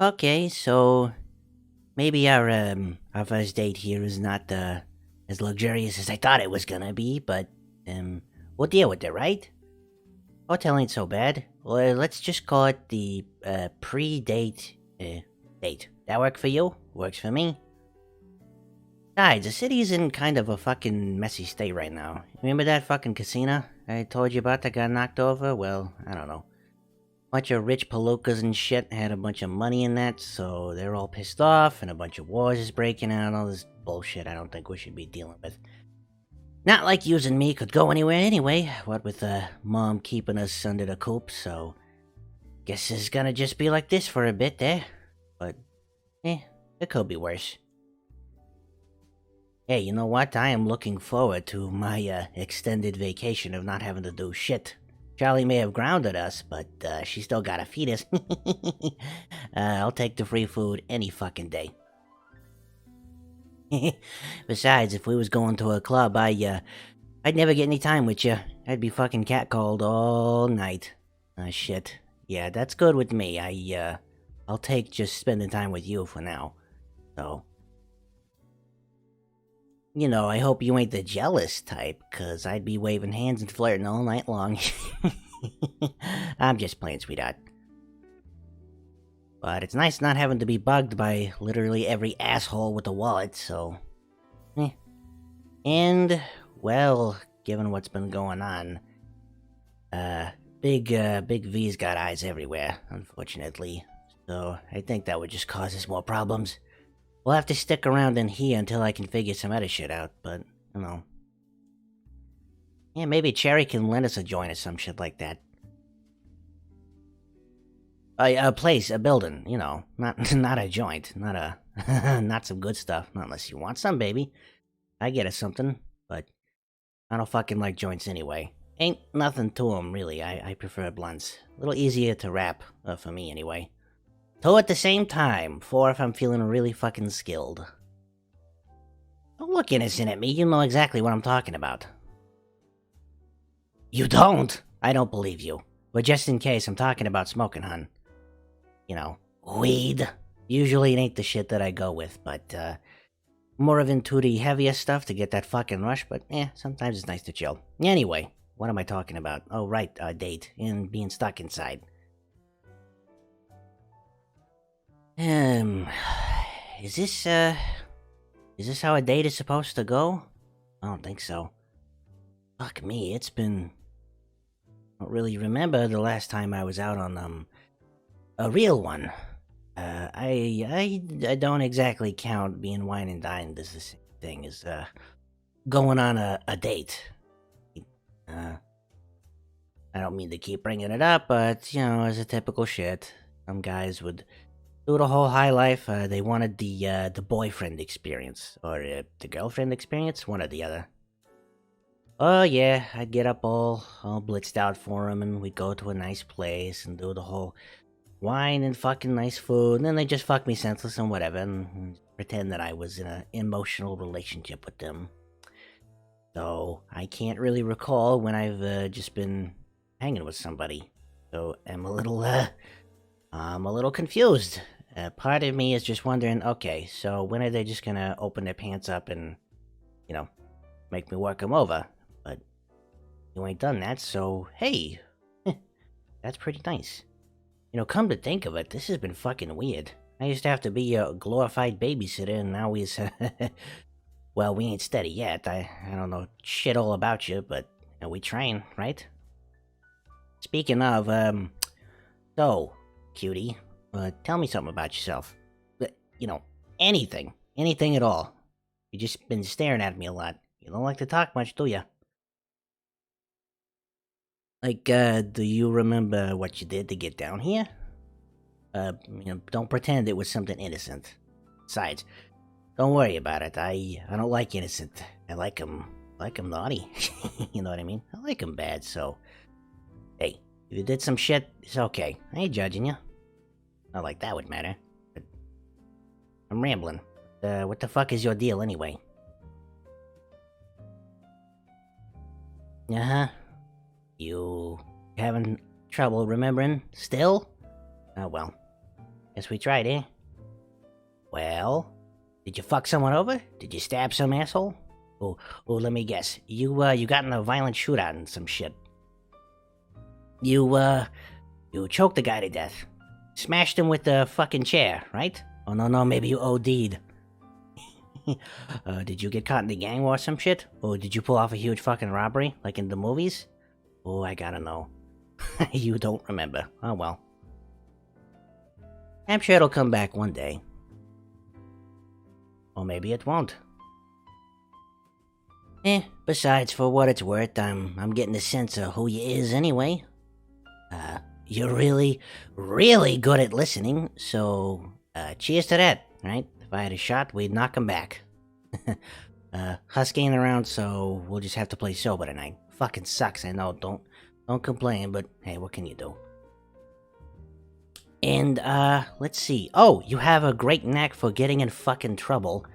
Okay, so maybe our first date here is not as luxurious as I thought it was gonna be, but we'll deal with it, right? Hotel ain't so bad. Well, let's just call it the pre-date date. That work for you? Works for me. Besides, the city's in kind of a fucking messy state right now. Remember that fucking casino I told you about that got knocked over? Well, I don't know. Bunch of rich palookas and shit had a bunch of money in that, so they're all pissed off, and a bunch of wars is breaking out, all this bullshit I don't think we should be dealing with. Not like you and me could go anywhere anyway, what with mom keeping us under the coop, so guess it's gonna just be like this for a bit, eh? But, it could be worse. Hey, you know what? I am looking forward to my extended vacation of not having to do shit. Charlie may have grounded us, but she still gotta feed us. I'll take the free food any fucking day. Besides, if we was going to a club, I'd never get any time with you. I'd be fucking catcalled all night. Shit. Yeah, that's good with me. I'll take just spending time with you for now. So, I hope you ain't the jealous type, 'cause I'd be waving hands and flirting all night long. I'm just playing, sweetheart. But it's nice not having to be bugged by literally every asshole with a wallet, so... And, well, given what's been going on, Big V's got eyes everywhere, unfortunately. So I think that would just cause us more problems. We'll have to stick around in here until I can figure some other shit out, but, Yeah, maybe Cherry can lend us a joint or some shit like that. A place, a building, not not a joint, not not some good stuff, not unless you want some, baby. I get us something, but I don't fucking like joints anyway. Ain't nothing to 'em, really. I prefer blunts. A little easier to wrap, for me anyway. Two at the same time, four if I'm feeling really fucking skilled. Don't look innocent at me, you know exactly what I'm talking about. You don't? I don't believe you. But just in case, I'm talking about smoking, hun. Weed. Usually it ain't the shit that I go with, but, more of into the heavier stuff to get that fucking rush, but sometimes it's nice to chill. Anyway, what am I talking about? Oh, right, date, and being stuck inside. Is this how a date is supposed to go? I don't think so. Fuck me, it's been... I don't really remember the last time I was out on, a real one. I don't exactly count being wine and dined as the same thing as, going on a date. I don't mean to keep bringing it up, but, as a typical shit, some guys would do the whole high life. They wanted the boyfriend experience, or the girlfriend experience, one or the other. Oh yeah, I'd get up all blitzed out for them, and we'd go to a nice place and do the whole wine and fucking nice food, and then they just fuck me senseless and whatever, and pretend that I was in an emotional relationship with them. So I can't really recall when I've just been hanging with somebody. So I'm a little confused. Part of me is just wondering, okay, so when are they just gonna open their pants up and, make me work them over? But you ain't done that, so hey, that's pretty nice. Come to think of it, this has been fucking weird. I used to have to be a glorified babysitter, and now he's... well, we ain't steady yet. I don't know shit all about you, but we train, right? Speaking of, so, cutie, tell me something about yourself. Anything. Anything at all. You just been staring at me a lot. You don't like to talk much, do ya? Like, do you remember what you did to get down here? Don't pretend it was something innocent. Besides, don't worry about it. I don't like innocent. I like 'em naughty. You know what I mean? I like 'em bad, so... Hey, if you did some shit, it's okay. I ain't judging you. Not like that would matter. But I'm rambling. What the fuck is your deal, anyway? Uh-huh. You having trouble remembering still? Oh well, Guess we tried, eh? Well, did you fuck someone over? Did you stab some asshole? Oh, let me guess. You got in a violent shootout and some shit. You choked the guy to death. Smashed him with the fucking chair, right? Oh, no, maybe you OD'd. Did you get caught in the gang war or some shit? Or did you pull off a huge fucking robbery, like in the movies? Oh, I gotta know. You don't remember. Oh, well. I'm sure it'll come back one day. Or maybe it won't. Besides, for what it's worth, I'm getting a sense of who you is anyway. You're really, really good at listening, so, cheers to that, right? If I had a shot, we'd knock him back. Husky ain't around, so we'll just have to play sober tonight. Fucking sucks, I know, don't complain, but hey, what can you do? And, let's see. Oh, you have a great knack for getting in fucking trouble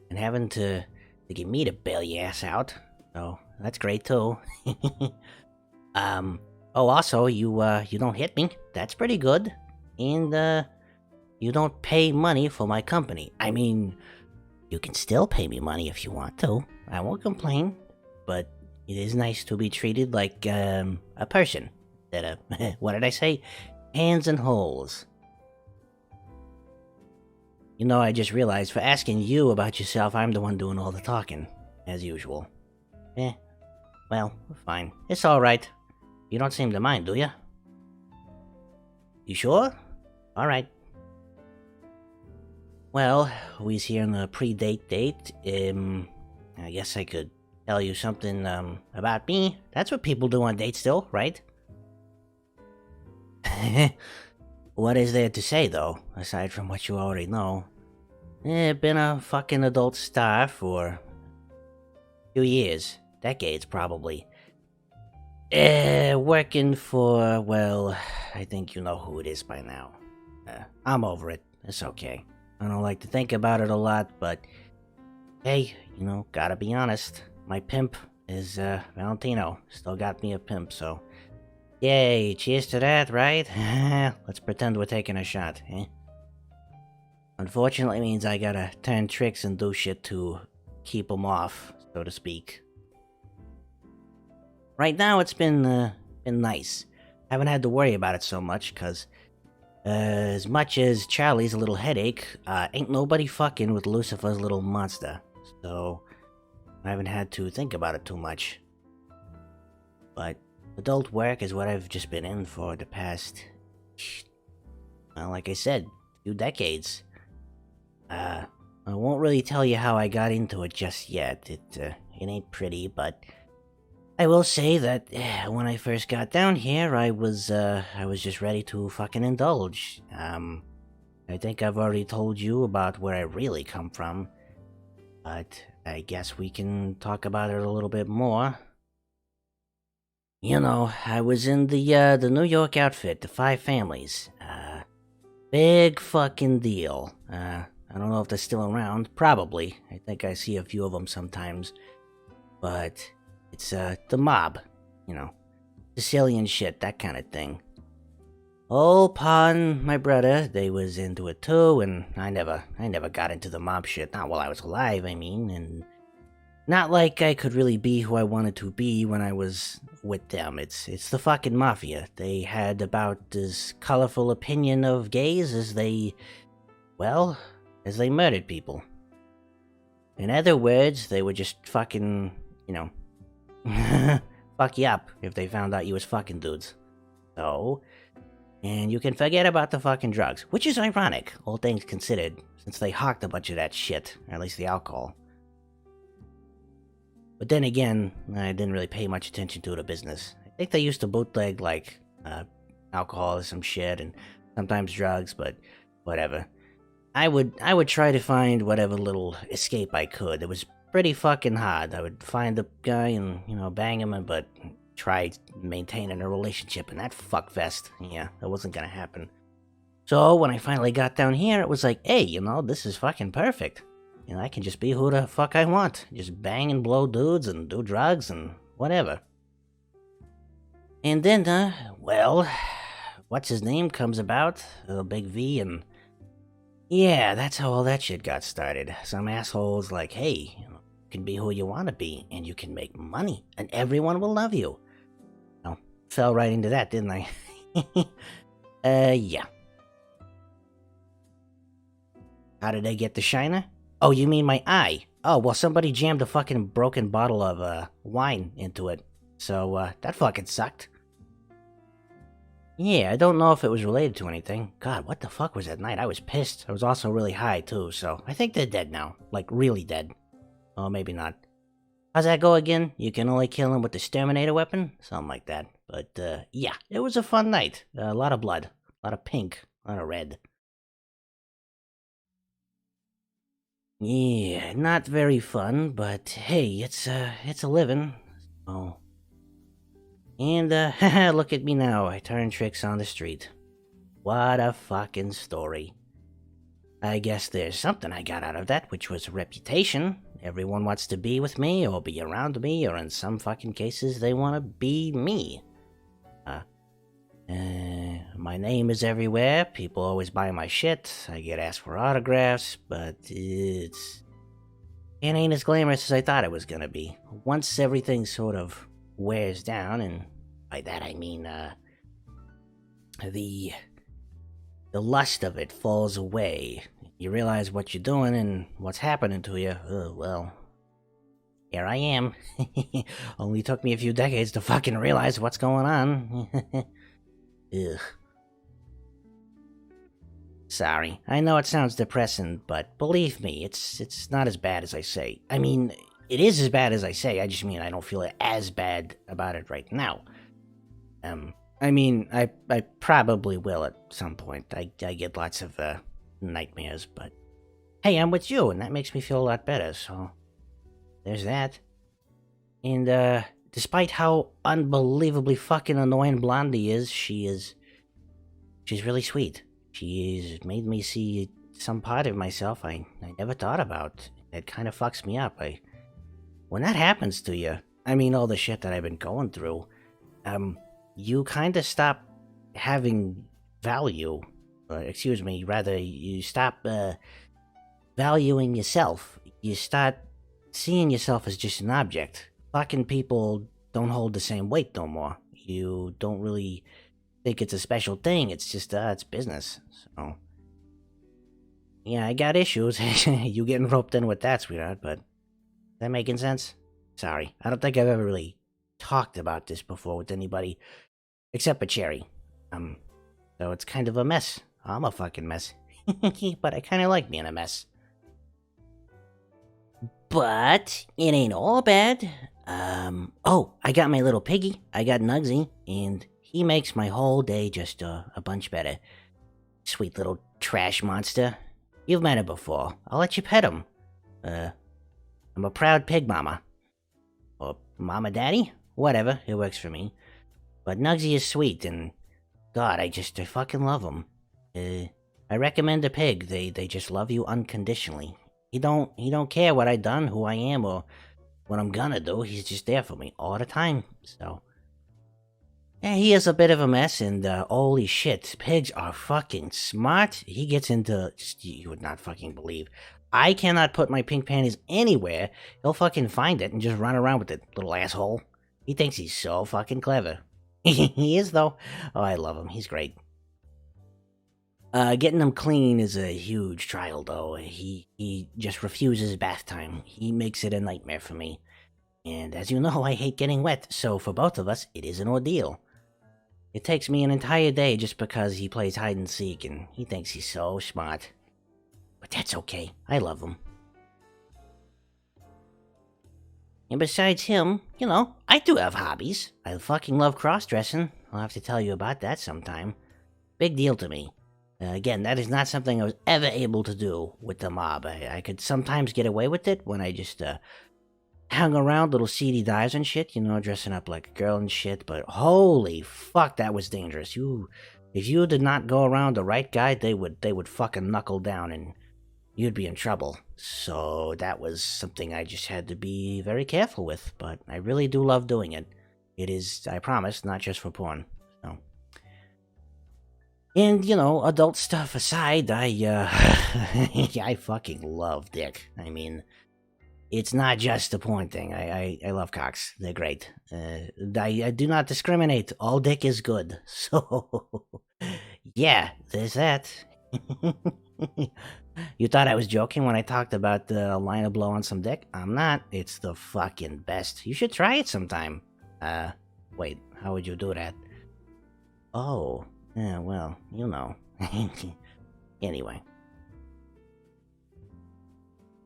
and having to get me to bail your ass out. So, that's great, too. Oh, also, you don't hit me. That's pretty good. And, you don't pay money for my company. I mean, you can still pay me money if you want to. I won't complain. But it is nice to be treated like, a person. What did I say? Hands and holes. You know, I just realized for asking you about yourself, I'm the one doing all the talking. As usual. Well, fine. It's alright. You don't seem to mind, do ya? You sure? Alright. Well, we's here on a pre-date date. I guess I could tell you something, about me. That's what people do on dates still, right? What is there to say, though, aside from what you already know? Been a fucking adult star for a few years. Decades, probably. Working for, well, I think you know who it is by now. I'm over it. It's okay. I don't like to think about it a lot, but hey, you know, gotta be honest. My pimp is, Valentino. Still got me a pimp, so yay, cheers to that, right? Let's pretend we're taking a shot, eh? Unfortunately means I gotta turn tricks and do shit to keep them off, so to speak. Right now it's been nice. Haven't had to worry about it so much, cause, as much as Charlie's a little headache, ain't nobody fucking with Lucifer's little monster. So, I haven't had to think about it too much. But adult work is what I've just been in for the past, well, like I said, few decades. I won't really tell you how I got into it just yet. It ain't pretty, but I will say that when I first got down here, I was just ready to fucking indulge. I think I've already told you about where I really come from, but I guess we can talk about it a little bit more. You know, I was in the New York outfit, the Five Families. Big fucking deal. I don't know if they're still around. Probably. I think I see a few of them sometimes. But it's, the mob. You know, Sicilian shit, that kind of thing. Old Pa and my brother, they was into it too, and I never got into the mob shit. Not while I was alive, I mean, and not like I could really be who I wanted to be when I was with them. It's the fucking mafia. They had about as colorful opinion of gays as they murdered people. In other words, they would just fucking, you know, fuck you up if they found out you was fucking dudes. So, and you can forget about the fucking drugs, which is ironic, all things considered, since they hawked a bunch of that shit, or at least the alcohol. But then again, I didn't really pay much attention to the business. I think they used to bootleg, like, alcohol or some shit, and sometimes drugs, but whatever. I would try to find whatever little escape I could. It was pretty fucking hard. I would find the guy and, you know, bang him, but try maintaining a relationship, and that fuckfest, yeah, that wasn't gonna happen. So when I finally got down here, it was like, hey, you know, this is fucking perfect. You know, I can just be who the fuck I want. Just bang and blow dudes and do drugs and whatever. And then, well, what's his name comes about, Big V, and Yeah, that's how all that shit got started. Some asshole's like, hey, you can be who you want to be, and you can make money, and everyone will love you. Well, fell right into that, didn't I? Yeah. How did I get the shiner? Oh, you mean my eye? Oh, well, somebody jammed a fucking broken bottle of, wine into it. So, that fucking sucked. Yeah, I don't know if it was related to anything. God, what the fuck was that night? I was pissed. I was also really high, too, so I think they're dead now. Like, really dead. Oh, maybe not. How's that go again? You can only kill him with the Terminator weapon? Something like that. But, yeah, it was a fun night. A lot of blood. A lot of pink. A lot of red. Yeah, not very fun, but hey, it's a living. Oh. And, look at me now. I turn tricks on the street. What a fucking story. I guess there's something I got out of that, which was reputation. Everyone wants to be with me, or be around me, or in some fucking cases, they want to be me. Uh, my name is everywhere. People always buy my shit. I get asked for autographs, but it ain't as glamorous as I thought it was gonna be. Once everything sort of wears down, and by that I mean, the lust of it falls away. You realize what you're doing and what's happening to you. Well, here I am. Only took me a few decades to fucking realize what's going on. Ugh. Sorry. I know it sounds depressing, but believe me, it's not as bad as I say. I mean, it is as bad as I say. I just mean I don't feel as bad about it right now. I mean, I probably will at some point. I get lots of nightmares, but hey, I'm with you, and that makes me feel a lot better. So there's that. And despite how unbelievably fucking annoying Blondie is, she's really sweet. She's made me see some part of myself I never thought about. It kind of fucks me up. When that happens to you, I mean, all the shit that I've been going through, you kind of stop having value. Excuse me, rather, you stop valuing yourself. You start seeing yourself as just an object. Fucking people don't hold the same weight no more. You don't really think it's a special thing. It's just, it's business. So, yeah, I got issues. You getting roped in with that, sweetheart, but is that making sense? Sorry, I don't think I've ever really talked about this before with anybody except for Cherry. So it's kind of a mess. I'm a fucking mess. But I kind of like being a mess. But it ain't all bad. Oh, I got my little piggy. I got Nuggsy, and he makes my whole day just a bunch better. Sweet little trash monster. You've met him before. I'll let you pet him. I'm a proud pig mama. Or mama daddy? Whatever, it works for me. But Nuggsy is sweet, and God, I fucking love him. I recommend a pig. They just love you unconditionally. He don't care what I done, who I am, or what I'm gonna do. He's just there for me all the time. So, yeah, he is a bit of a mess, and holy shit, pigs are fucking smart. He gets into you would not fucking believe. I cannot put my pink panties anywhere. He'll fucking find it and just run around with it, little asshole. He thinks he's so fucking clever. He is, though. Oh, I love him. He's great. Getting him clean is a huge trial, though. He just refuses bath time. He makes it a nightmare for me. And as you know, I hate getting wet, so for both of us, it is an ordeal. It takes me an entire day just because he plays hide and seek, and he thinks he's so smart. But that's okay. I love him. And besides him, I do have hobbies. I fucking love cross-dressing. I'll have to tell you about that sometime. Big deal to me. Again, that is not something I was ever able to do with the mob. I could sometimes get away with it when I just hung around little seedy dives and shit, dressing up like a girl and shit, but holy fuck, that was dangerous. If you did not go around the right guy, they would fucking knuckle down and you'd be in trouble. So that was something I just had to be very careful with, but I really do love doing it. It is, I promise, not just for porn. So. And, adult stuff aside, I fucking love dick. I mean, it's not just a porn thing. I love cocks. They're great. I do not discriminate. All dick is good. So, yeah, there's that. You thought I was joking when I talked about the line of blow on some dick? I'm not. It's the fucking best. You should try it sometime. Uh, wait, how would you do that? Oh, yeah, well, Anyway,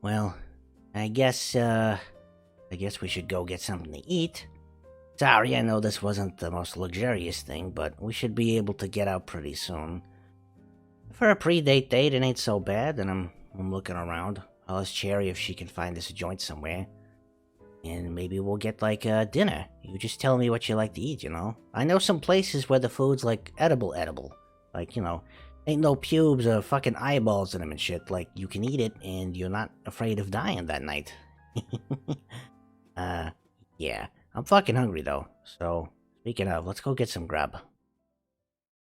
well, I guess we should go get something to eat. Sorry, I know this wasn't the most luxurious thing, but we should be able to get out pretty soon. For a pre-date date, it ain't so bad, and I'm looking around. I'll ask Cherry if she can find us a joint somewhere. And maybe we'll get like dinner. You just tell me what you like to eat. I know some places where the food's like edible. Like, ain't no pubes or fucking eyeballs in them and shit. Like, you can eat it and you're not afraid of dying that night. uh, yeah. I'm fucking hungry though. So, speaking of, let's go get some grub.